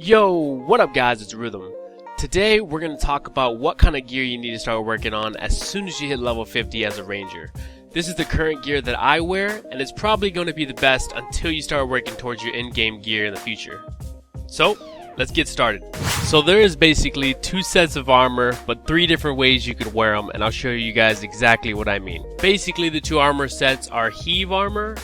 Yo, what up guys, it's Rythmn. Today we're going to talk about what kind of gear you need to start working on as soon as you hit level 50 as a ranger. This is the current gear that I wear, and it's probably going to be the best until you start working towards your in-game gear in the future. So, let's get started. So there is basically two sets of armor, but three different ways you could wear them, and I'll show you guys exactly what I mean. Basically the two armor sets are Heave armor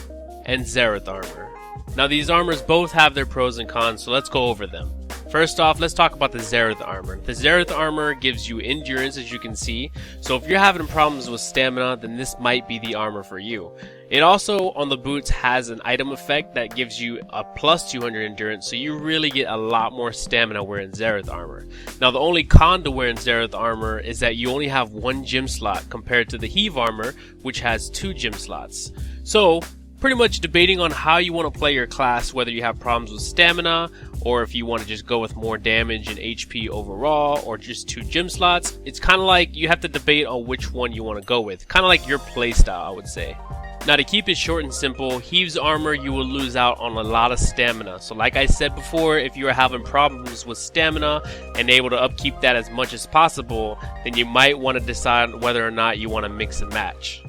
and Rythmn armor. Now these armors both have their pros and cons, so let's go over them. First off, let's talk about the Rythmn armor. The Rythmn armor gives you endurance, as you can see, so if you're having problems with stamina, then this might be the armor for you. It also, on the boots, has an item effect that gives you a plus 200 endurance, so you really get a lot more stamina wearing Rythmn armor. Now the only con to wearing Rythmn armor is that you only have one gym slot compared to the Heave armor, which has 2 gym slots. So, pretty much debating on how you want to play your class, whether you have problems with stamina, or if you want to just go with more damage and HP overall, or just 2 gym slots. It's kind of like you have to debate on which one you want to go with. Kind of like your playstyle, I would say. Now to keep it short and simple, Heave's armor you will lose out on a lot of stamina. So like I said before, if you are having problems with stamina and able to upkeep that as much as possible, then you might want to decide whether or not you want to mix and match.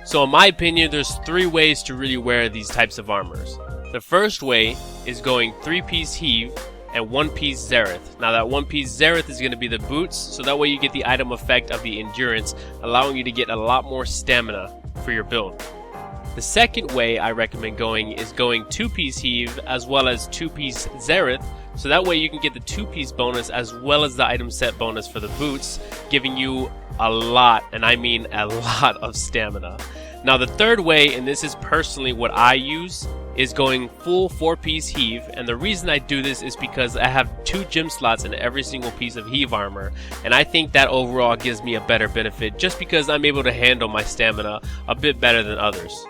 So in my opinion, there's 3 ways to really wear these types of armors. The first way is going 3-piece Heave and 1-piece Rythmn. Now that 1-piece Rythmn is going to be the boots, so that way you get the item effect of the endurance, allowing you to get a lot more stamina for your build. The second way I recommend going is going 2-piece Heave as well as 2-piece Rythmn, so that way you can get the 2-piece bonus as well as the item set bonus for the boots, giving you a lot, and I mean a lot of stamina. Now the third way, and this is personally what I use, is going full 4-piece Heave, and the reason I do this is because I have 2 gym slots in every single piece of Heave armor, and I think that overall gives me a better benefit just because I'm able to handle my stamina a bit better than others.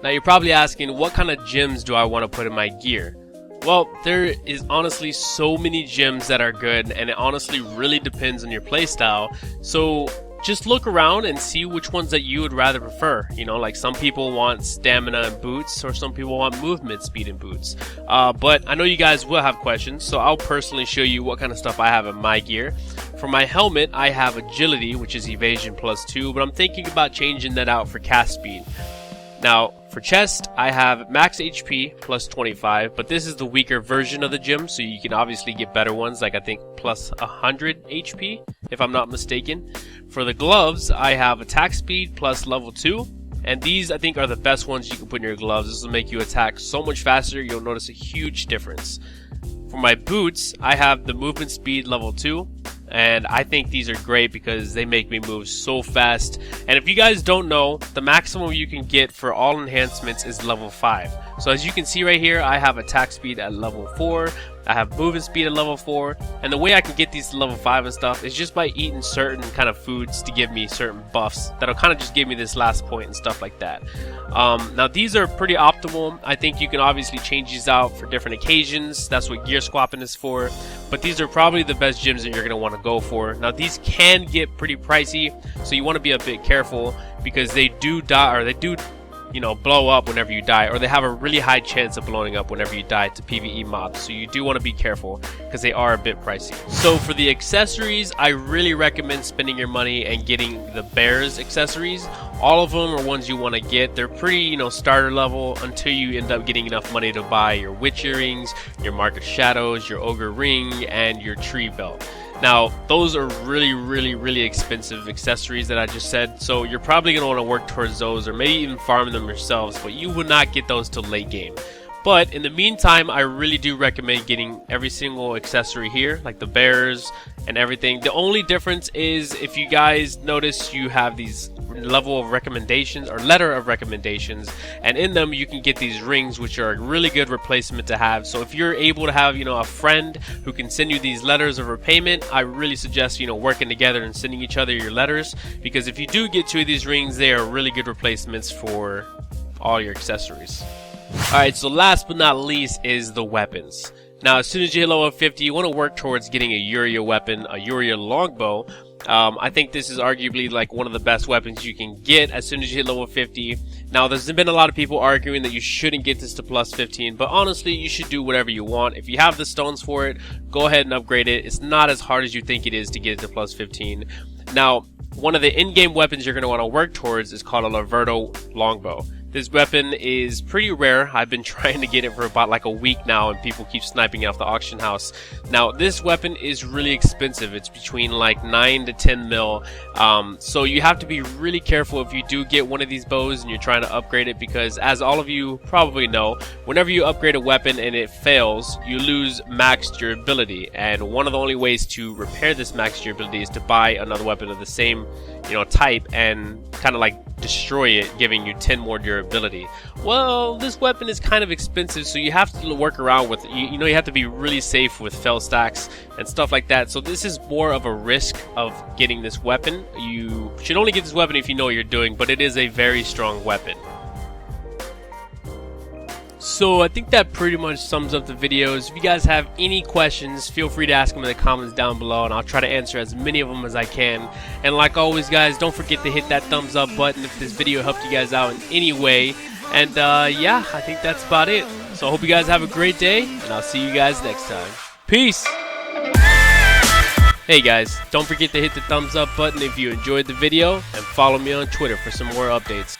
Now you're probably asking, what kind of gems do I want to put in my gear? Well, there is honestly so many gems that are good, and it honestly really depends on your playstyle. So just look around and see which ones that you would rather prefer. You know, like some people want stamina and boots, or some people want movement speed and boots. But I know you guys will have questions, so I'll personally show you what kind of stuff I have in my gear. For my helmet, I have agility, which is evasion plus 2, but I'm thinking about changing that out for cast speed. Now, for chest, I have max HP plus 25, but this is the weaker version of the gem, so you can obviously get better ones, like I think plus 100 HP, if I'm not mistaken. For the gloves, I have attack speed plus level 2, and these I think are the best ones you can put in your gloves. This will make you attack so much faster, you'll notice a huge difference. For my boots, I have the movement speed level 2. And I think these are great because they make me move so fast. And if you guys don't know, the maximum you can get for all enhancements is level 5. So as you can see right here, I have attack speed at level 4. I have movement speed at level 4. And the way I can get these to level 5 and stuff is just by eating certain kind of foods to give me certain buffs that'll kind of just give me this last point and stuff like that. Now these are pretty optimal. I think you can obviously change these out for different occasions. That's what gear swapping is for. But these are probably the best gyms that you're going to want to go for. Now these can get pretty pricey, so you want to be a bit careful because they do die, or they do, you know, blow up whenever you die, or they have a really high chance of blowing up whenever you die to PvE mobs, so you do want to be careful because they are a bit pricey. So for the accessories, I really recommend spending your money and getting the bears accessories. All of them are ones you want to get. They're pretty, you know, starter level until you end up getting enough money to buy your witch earrings, your mark of shadows, your ogre ring, and your tree belt. Now, those are really expensive accessories that I just said, so you're probably going to want to work towards those, or maybe even farm them yourselves, but you would not get those till late game. But in the meantime, I really do recommend getting every single accessory here, like the bears and everything. The only difference is, if you guys notice, you have these level of recommendations, or letter of recommendations, and in them you can get these rings, which are a really good replacement to have. So if you're able to have, you know, a friend who can send you these letters of repayment, I really suggest, you know, working together and sending each other your letters, because if you do get 2 of these rings, they are really good replacements for all your accessories. Alright, so last but not least is the weapons. Now, as soon as you hit level 50, you want to work towards getting a Uriya weapon, a Uriya longbow. I think this is arguably like one of the best weapons you can get as soon as you hit level 50. Now, there's been a lot of people arguing that you shouldn't get this to plus 15, but honestly, you should do whatever you want. If you have the stones for it, go ahead and upgrade it. It's not as hard as you think it is to get it to plus 15. Now, one of the in-game weapons you're going to want to work towards is called a Laverto longbow. This weapon is pretty rare. I've been trying to get it for about like a week now, and people keep sniping it off the auction house. Now, this weapon is really expensive. It's between like 9 to 10 mil. So you have to be really careful if you do get one of these bows and you're trying to upgrade it, because as all of you probably know, whenever you upgrade a weapon and it fails, you lose max durability. And one of the only ways to repair this max durability is to buy another weapon of the same, type and kind of like destroy it, giving you 10 more durability. Well, this weapon is kind of expensive, so you have to work around with it. You have to be really safe with fell stacks and stuff like that. So this is more of a risk of getting this weapon. You should only get this weapon if you know what you're doing, but it is a very strong weapon. So I think that pretty much sums up the videos. If you guys have any questions, feel free to ask them in the comments down below, and I'll try to answer as many of them as I can. And like always, guys, don't forget to hit that thumbs up button if this video helped you guys out in any way. And yeah, I think that's about it. So I hope you guys have a great day, and I'll see you guys next time. Peace! Hey guys, don't forget to hit the thumbs up button if you enjoyed the video, and follow me on Twitter for some more updates.